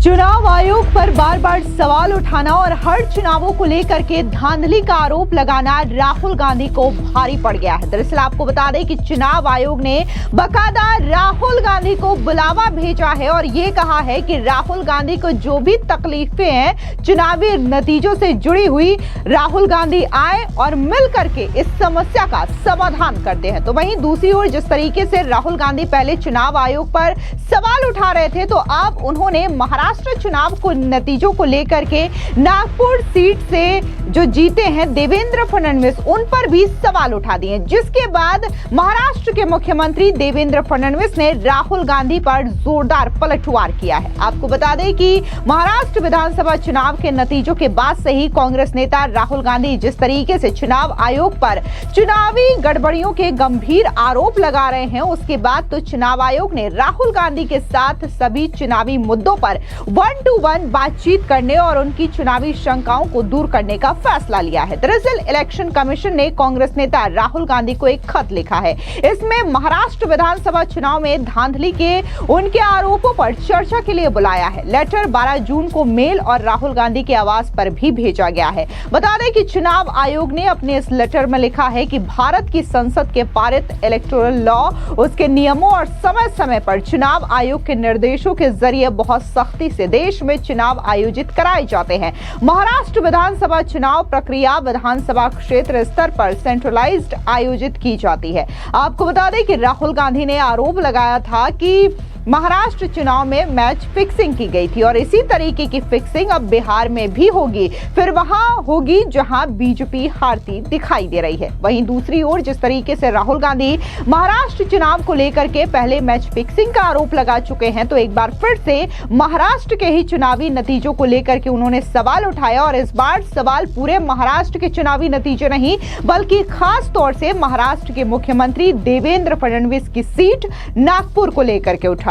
चुनाव आयोग पर बार बार सवाल उठाना और हर चुनावों को लेकर के धांधली का आरोप लगाना राहुल गांधी को भारी पड़ गया है। दरअसल आपको बता दें कि चुनाव आयोग ने बकायदा राहुल गांधी को बुलावा भेजा है और ये कहा है कि राहुल गांधी को जो भी तकलीफें हैं चुनावी नतीजों से जुड़ी हुई, राहुल गांधी आए और मिल करके इस समस्या का समाधान करते हैं। तो वहीं दूसरी ओर जिस तरीके से राहुल गांधी पहले चुनाव आयोग पर सवाल उठा रहे थे, तो अब उन्होंने महाराष्ट्र चुनाव को नतीजों को लेकर के नागपुर सीट से जो जीते हैं देवेंद्र फडणवीस, उन पर भी सवाल उठा दिए, जिसके बाद महाराष्ट्र के मुख्यमंत्री देवेंद्र फडणवीस ने राहुल गांधी पर जोरदार पलटवार किया है। आपको बता दें कि महाराष्ट्र विधानसभा चुनाव के नतीजों के बाद से ही कांग्रेस नेता राहुल गांधी जिस तरीके से चुनाव आयोग पर चुनावी गड़बड़ियों के गंभीर आरोप लगा रहे हैं, उसके बाद तो चुनाव आयोग ने राहुल गांधी के साथ सभी चुनावी मुद्दों पर 1-to-1 बातचीत करने और उनकी चुनावी शंकाओं को दूर करने का फैसला लिया है। दरअसल इलेक्शन कमीशन ने कांग्रेस नेता राहुल गांधी को एक खत लिखा है। इसमें महाराष्ट्र विधानसभा चुनाव में धांधली के उनके आरोपों पर चर्चा के लिए बुलाया है। लेटर 12 जून को मेल और राहुल गांधी के आवास पर भी भेजा गया है। बता दें कि चुनाव आयोग ने अपने इस लेटर में लिखा है कि भारत की संसद के पारित इलेक्टोरल लॉ, उसके नियमों और समय समय पर चुनाव आयोग के निर्देशों के जरिए बहुत सख्ती से देश में चुनाव आयोजित कराए जाते हैं। महाराष्ट्र विधानसभा चुनाव प्रक्रिया विधानसभा क्षेत्र स्तर पर सेंट्रलाइज्ड आयोजित की जाती है। आपको बता दें कि राहुल गांधी ने आरोप लगाया था कि महाराष्ट्र चुनाव में मैच फिक्सिंग की गई थी और इसी तरीके की फिक्सिंग अब बिहार में भी होगी, फिर वहां होगी जहां बीजेपी हारती दिखाई दे रही है। वहीं दूसरी ओर जिस तरीके से राहुल गांधी महाराष्ट्र चुनाव को लेकर के पहले मैच फिक्सिंग का आरोप लगा चुके हैं, तो एक बार फिर से महाराष्ट्र के ही चुनावी नतीजों को लेकर के उन्होंने सवाल उठाया और इस बार सवाल पूरे महाराष्ट्र के चुनावी नतीजे नहीं बल्कि खास तौर से महाराष्ट्र के मुख्यमंत्री देवेंद्र फडणवीस की सीट नागपुर को लेकर के उठाया।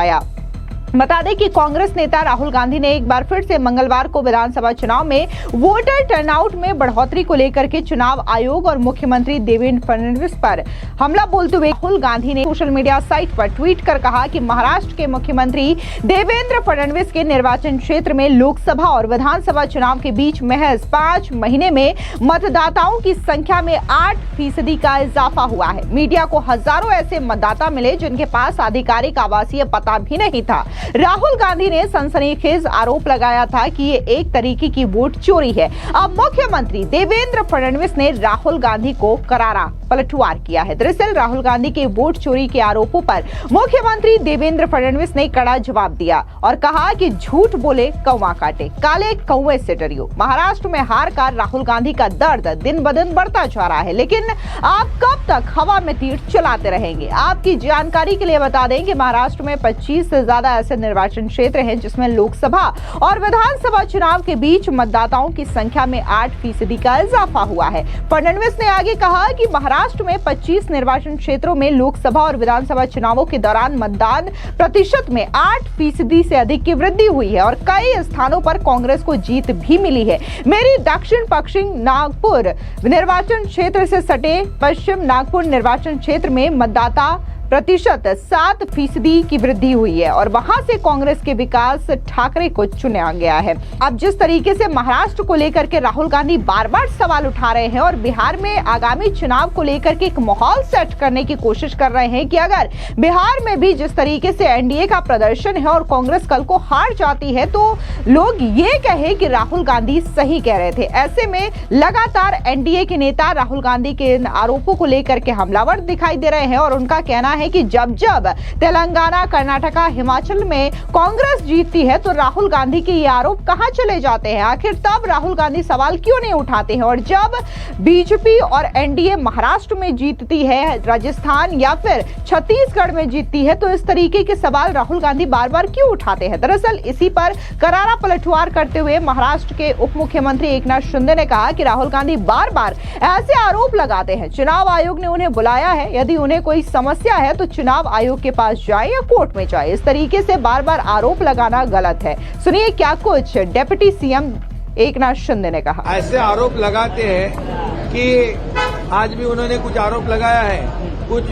बता दें कि कांग्रेस नेता राहुल गांधी ने एक बार फिर से मंगलवार को विधानसभा चुनाव में वोटर टर्नआउट में बढ़ोतरी को लेकर के चुनाव आयोग और मुख्यमंत्री देवेंद्र फडणवीस पर हमला बोलते हुए राहुल गांधी ने सोशल मीडिया साइट पर ट्वीट कर कहा कि महाराष्ट्र के मुख्यमंत्री देवेंद्र फडणवीस के निर्वाचन क्षेत्र में लोकसभा और विधानसभा चुनाव के बीच महज 5 महीने में मतदाताओं की संख्या में 8% का इजाफा हुआ है। मीडिया को हजारों ऐसे मतदाता मिले जिनके पास आधिकारिक आवासीय पता भी नहीं था। राहुल गांधी ने सनसनीखेज आरोप लगाया था कि ये एक तरीके की वोट चोरी है। अब मुख्यमंत्री देवेंद्र फडणवीस ने राहुल गांधी को करारा पलटवार किया है। दरअसल राहुल गांधी के वोट चोरी के आरोपों पर मुख्यमंत्री देवेंद्र फडणवीस ने कड़ा जवाब दिया और कहा कि झूठ बोले कौवा काटे, काले कौवे से डरियो। महाराष्ट्र में हार का राहुल गांधी का दर्द दिन ब दिन बढ़ता जा रहा है, लेकिन आप कब तक हवा में तीर चलाते रहेंगे? आपकी जानकारी के लिए बता दें कि महाराष्ट्र में 25 से ज्यादा ऐसे निर्वाचन क्षेत्र हैं जिसमें लोकसभा और विधानसभा चुनाव के बीच मतदाताओं की संख्या में 8% का इजाफा हुआ है। फडणवीस ने आगे कहा कि महाराष्ट्र में 25 निर्वाचन क्षेत्रों में लोकसभा और विधानसभा चुनावों के दौरान मतदान प्रतिशत में 8% से अधिक की वृद्धि हुई है और कई स्थानों पर कांग्रेस को जीत भी मिली है। मेरी दक्षिण पश्चिम नागपुर निर्वाचन क्षेत्र से सटे पश्चिम नागपुर निर्वाचन क्षेत्र में मतदाता प्रतिशत 7% की वृद्धि हुई है और वहां से कांग्रेस के विकास ठाकरे को चुना गया है। अब जिस तरीके से महाराष्ट्र को लेकर के राहुल गांधी बार बार सवाल उठा रहे हैं और बिहार में आगामी चुनाव को लेकर के एक माहौल सेट करने की कोशिश कर रहे हैं कि अगर बिहार में भी जिस तरीके से एनडीए का प्रदर्शन है और कांग्रेस कल को हार जाती है तो लोग ये कहे कि राहुल गांधी सही कह रहे थे। ऐसे में लगातार एनडीए के नेता राहुल गांधी के आरोपों को लेकर के हमलावर दिखाई दे रहे हैं और उनका कहना है कि जब जब तेलंगाना, कर्नाटका, हिमाचल में कांग्रेस जीतती है तो राहुल गांधी के ये आरोप कहां चले जाते हैं? आखिर तब राहुल गांधी सवाल क्यों नहीं उठाते हैं? और जब बीजेपी और एनडीए महाराष्ट्र में जीतती है, राजस्थान या फिर छत्तीसगढ़ में जीतती है, तो इस तरीके के सवाल राहुल गांधी बार बार क्यों उठाते हैं? दरअसल इसी पर करारा पलटवार करते हुए महाराष्ट्र के उप मुख्यमंत्री एकनाथ शिंदे ने कहा कि राहुल गांधी बार बार ऐसे आरोप लगाते हैं। चुनाव आयोग ने उन्हें बुलाया है, यदि उन्हें कोई समस्या है तो चुनाव आयोग के पास जाए या कोर्ट में जाए। इस तरीके से बार बार आरोप लगाना गलत है। सुनिए क्या कुछ डिप्टी सीएम एकनाथ शिंदे ने कहा। ऐसे आरोप लगाते हैं कि आज भी उन्होंने कुछ आरोप लगाया है, कुछ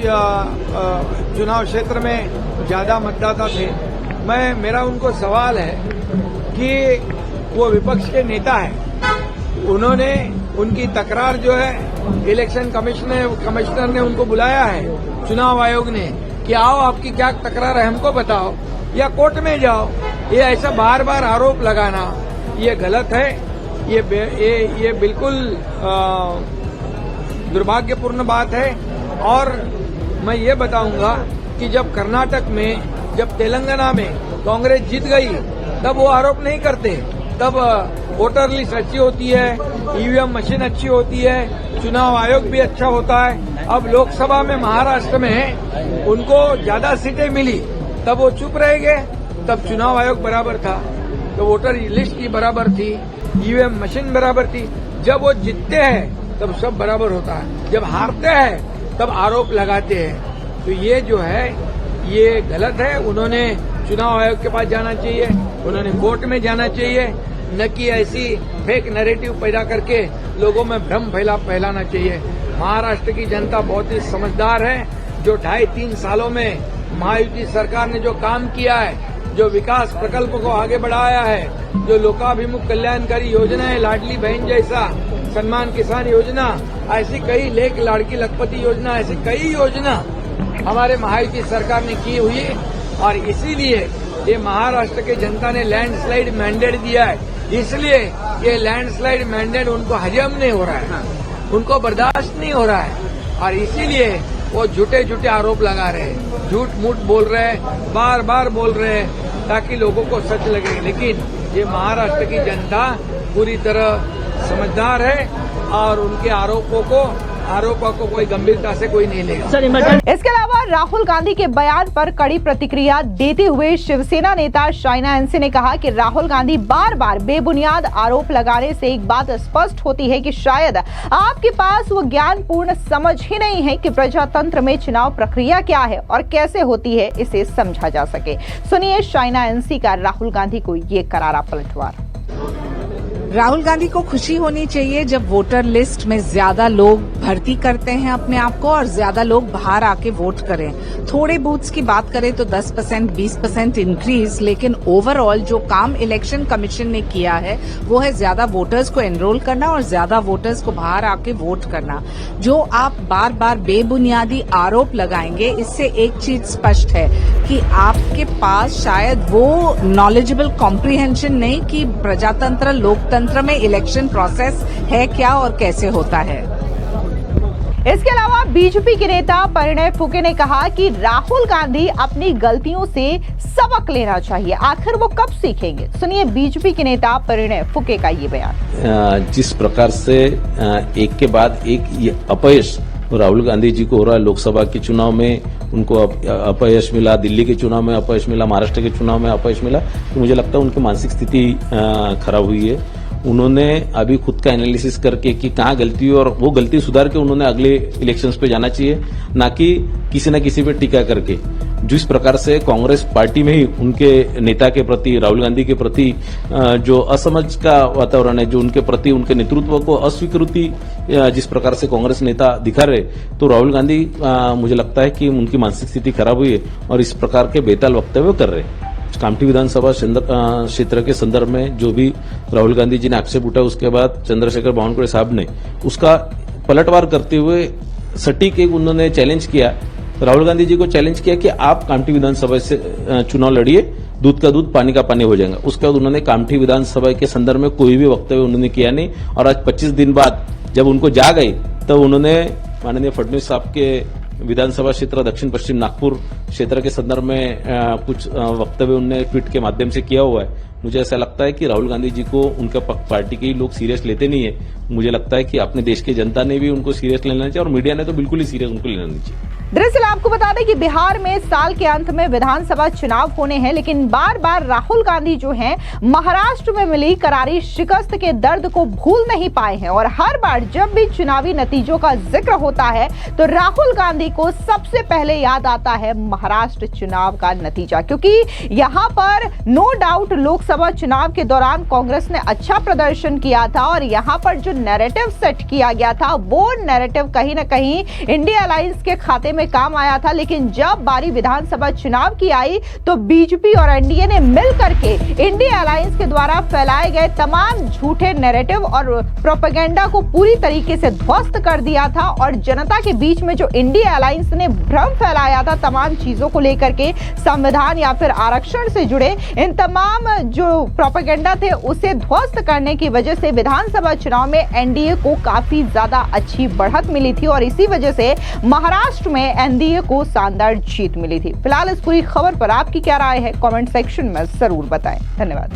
चुनाव क्षेत्र में ज्यादा मतदाता थे। मेरा उनको सवाल है कि वो विपक्ष के नेता है, उन्होंने उनकी तकरार जो है इलेक्शन कमिश्नर ने उनको बुलाया है, चुनाव आयोग ने, कि आओ आपकी क्या तकरार है हमको बताओ या कोर्ट में जाओ। ये ऐसा बार बार आरोप लगाना ये गलत है, ये बिल्कुल दुर्भाग्यपूर्ण बात है। और मैं ये बताऊंगा कि जब कर्नाटक में, जब तेलंगाना में कांग्रेस जीत गई, तब वो आरोप नहीं करते, तब वोटर लिस्ट अच्छी होती है, ईवीएम मशीन अच्छी होती है, चुनाव आयोग भी अच्छा होता है। अब लोकसभा में महाराष्ट्र में उनको ज्यादा सीटें मिली, तब वो चुप रह गए, तब चुनाव आयोग बराबर था, तो वोटर लिस्ट की बराबर थी, ईवीएम मशीन बराबर थी। जब वो जीतते हैं तब सब बराबर होता है, जब हारते हैं तब आरोप लगाते हैं। तो ये जो है ये गलत है। उन्होंने चुनाव आयोग के पास जाना चाहिए, उन्होंने कोर्ट में जाना चाहिए, न कि ऐसी फेक नैरेटिव पैदा करके लोगों में भ्रम फैलाना चाहिए। महाराष्ट्र की जनता बहुत ही समझदार है। जो 2.5-3 सालों में महायुति सरकार ने जो काम किया है, जो विकास प्रकल्प को आगे बढ़ाया है, जो लोकाभिमुख कल्याणकारी योजनाएं, लाडली बहन जैसा सम्मान किसान योजना, ऐसी कई लेख लाड़की लखपति योजना, ऐसी कई योजना हमारे महायुति सरकार ने की हुई, और इसीलिए ये महाराष्ट्र के जनता ने लैंडस्लाइड मैंडेट दिया है। इसलिए ये लैंडस्लाइड मैंडेट उनको हजम नहीं हो रहा है, उनको बर्दाश्त नहीं हो रहा है, और इसीलिए वो झूठे आरोप लगा रहे हैं, झूठ मूठ बोल रहे हैं, बार बार बोल रहे हैं ताकि लोगों को सच लगे। लेकिन ये महाराष्ट्र की जनता पूरी तरह समझदार है और उनके आरोपों को कोई गंभीरता से कोई नहीं लेगा। इसके अलावा राहुल गांधी के बयान पर कड़ी प्रतिक्रिया देते हुए शिवसेना नेता शाइना एनसी ने कहा कि राहुल गांधी बार बार बेबुनियाद आरोप लगाने से एक बात स्पष्ट होती है कि शायद आपके पास वो ज्ञानपूर्ण समझ ही नहीं है कि प्रजातंत्र में चुनाव प्रक्रिया क्या है और कैसे होती है, इसे समझा जा सके। सुनिए शाइना एनसी का राहुल गांधी को ये करारा पलटवार। राहुल गांधी को खुशी होनी चाहिए जब वोटर लिस्ट में ज्यादा लोग भर्ती करते हैं अपने आप को और ज्यादा लोग बाहर आके वोट करें। थोड़े बूथ्स की बात करें तो 10% 20% इंक्रीज, लेकिन ओवरऑल जो काम इलेक्शन कमीशन ने किया है वो है ज्यादा वोटर्स को एनरोल करना और ज्यादा वोटर्स को बाहर आके वोट करना। जो आप बार बार बेबुनियादी आरोप लगाएंगे, इससे एक चीज स्पष्ट है कि आपके पास शायद वो नॉलेजेबल कॉम्प्रिहेंशन नहीं कि प्रजातंत्र लोकतंत्र में इलेक्शन प्रोसेस है क्या और कैसे होता है। इसके अलावा बीजेपी के नेता परिणय फुके ने कहा कि राहुल गांधी अपनी गलतियों से सबक लेना चाहिए, आखिर वो कब सीखेंगे। सुनिए बीजेपी के नेता परिणय फुके का ये बयान। जिस प्रकार से एक के बाद एक ये अपयश राहुल गांधी जी को हो रहा है, लोकसभा के चुनाव में उनको अपयश मिला, दिल्ली के चुनाव में अपयश मिला, महाराष्ट्र के चुनाव में अपयश मिला, तो मुझे लगता है उनकी मानसिक स्थिति खराब हुई है। उन्होंने अभी खुद का एनालिसिस करके कि कहाँ गलती हुई और वो गलती सुधार के उन्होंने अगले इलेक्शंस पे जाना चाहिए, ना कि किसी न किसी पे टीका करके। जिस प्रकार से कांग्रेस पार्टी में ही उनके नेता के प्रति, राहुल गांधी के प्रति जो असमझ का वातावरण है, जो उनके प्रति उनके नेतृत्व को अस्वीकृति जिस प्रकार से कांग्रेस नेता दिखा रहे, तो राहुल गांधी मुझे लगता है कि उनकी मानसिक स्थिति खराब हुई है और इस प्रकार के बेताल वक्तव्य कर रहे हैं। कामठी विधानसभा क्षेत्र के संदर्भ में जो भी राहुल गांधी जी ने आक्षेप उठाया, उसके बाद चंद्रशेखर बावनकुळे साहब ने उसका पलटवार करते हुए सटीक एक उन्होंने चैलेंज किया, राहुल गांधी जी को चैलेंज किया कि आप कामठी विधानसभा से चुनाव लड़िए, दूध का दूध पानी का पानी हो जाएगा। उसके बाद उन्होंने कामठी विधानसभा के संदर्भ में कोई भी वक्तव्य उन्होंने किया नहीं, और आज 25 दिन बाद जब उनको जाग आई तब उन्होंने माननीय फडणवीस साहब के विधानसभा क्षेत्र दक्षिण पश्चिम नागपुर क्षेत्र के संदर्भ में कुछ वक्तव्य उन्होंने ट्वीट के माध्यम से किया हुआ है। मुझे ऐसा लगता है कि राहुल गांधी जी को उनका पार्टी के ही लोग सीरियस लेते नहीं है। मुझे लगता है कि अपने देश की जनता ने भी उनको सीरियस लेना चाहिए और मीडिया ने तो बिल्कुल ही सीरियस उनको लेना नहीं चाहिए। दरअसल आपको बता दें कि बिहार में साल के अंत में विधानसभा चुनाव होने हैं, लेकिन बार बार राहुल गांधी जो हैं महाराष्ट्र में मिली करारी शिकस्त के दर्द को भूल नहीं पाए हैं, और हर बार जब भी चुनावी नतीजों का जिक्र होता है तो राहुल गांधी को सबसे पहले याद आता है महाराष्ट्र चुनाव का नतीजा, क्योंकि यहां पर नो डाउट लोकसभा चुनाव के दौरान कांग्रेस ने अच्छा प्रदर्शन किया था और यहां पर जो नैरेटिव सेट किया गया था वो नैरेटिव कहीं ना कहीं इंडिया अलायंस के खाते में काम आया था, लेकिन जब बारी विधानसभा चुनाव की आई तो बीजेपी और एनडीए ने मिल करके इंडिया अलायंस के द्वारा फैलाए गए तमाम झूठे नैरेटिव और प्रोपेगेंडा को पूरी तरीके से ध्वस्त कर दिया था और जनता के बीच में जो इंडिया अलायंस ने भ्रम फैलाया था तमाम चीजों को लेकर के, संविधान या फिर आरक्षण से जुड़े इन तमाम जो प्रोपेगेंडा थे उसे ध्वस्त करने की वजह से विधानसभा चुनाव में एनडीए को काफी ज्यादा अच्छी बढ़त मिली थी और इसी वजह से महाराष्ट्र में एनडीए को शानदार जीत मिली थी। फिलहाल इस पूरी खबर पर आपकी क्या राय है, कमेंट सेक्शन में जरूर बताएं। धन्यवाद।